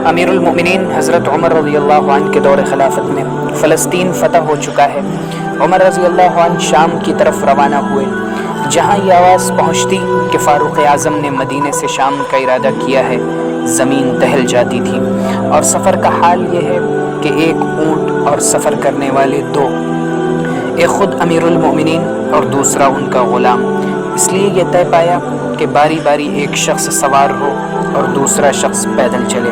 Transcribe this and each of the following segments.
امیر المؤمنین حضرت عمر رضی اللہ عنہ کے دور خلافت میں فلسطین فتح ہو چکا ہے۔ عمر رضی اللہ عنہ شام کی طرف روانہ ہوئے۔ جہاں یہ آواز پہنچتی کہ فاروق اعظم نے مدینے سے شام کا ارادہ کیا ہے، زمین دہل جاتی تھی، اور سفر کا حال یہ ہے کہ ایک اونٹ اور سفر کرنے والے دو، ایک خود امیر المؤمنین اور دوسرا ان کا غلام۔ اس لیے یہ طے پایا کہ باری باری ایک شخص سوار ہو اور دوسرا شخص پیدل چلے۔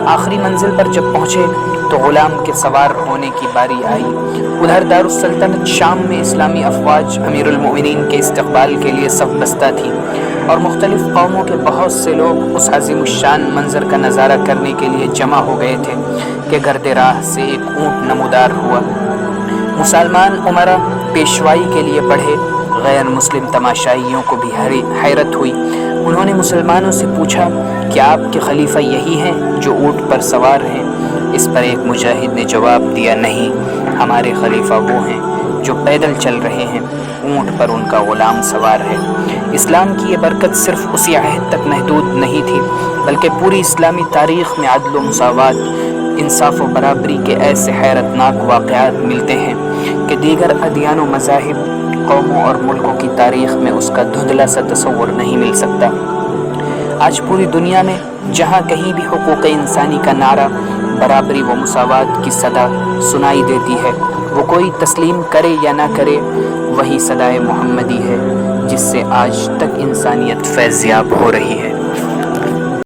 آخری منزل پر جب پہنچے تو غلام کے سوار ہونے کی باری آئی۔ ادھر دارالسلطنت شام میں اسلامی افواج امیر المؤمنین کے استقبال کے لیے صف بستہ تھی، اور مختلف قوموں کے بہت سے لوگ اس عظیم الشان منظر کا نظارہ کرنے کے لیے جمع ہو گئے تھے کہ گرد راہ سے ایک اونٹ نمودار ہوا۔ مسلمان امراء پیشوائی کے لیے بڑھے، غیر مسلم تماشائیوں کو بھی حیرت ہوئی۔ انہوں نے مسلمانوں سے پوچھا کہ آپ کے خلیفہ یہی ہیں جو اونٹ پر سوار ہیں؟ اس پر ایک مجاہد نے جواب دیا، نہیں، ہمارے خلیفہ وہ ہیں جو پیدل چل رہے ہیں، اونٹ پر ان کا غلام سوار ہے۔ اسلام کی یہ برکت صرف اسی عہد تک محدود نہیں تھی، بلکہ پوری اسلامی تاریخ میں عدل و مساوات، انصاف و برابری کے ایسے حیرتناک واقعات ملتے ہیں کہ دیگر ادیان و مذاہب، قوموں اور ملکوں کی تاریخ میں اس کا دھندلا سا تصور نہیں مل سکتا۔ آج پوری دنیا میں جہاں کہیں بھی حقوق انسانی کا نعرہ، برابری و مساوات کی صدا سنائی دیتی ہے، وہ کوئی تسلیم کرے یا نہ کرے، وہی صدائے محمدی ہے جس سے آج تک انسانیت فیض یاب ہو رہی ہے۔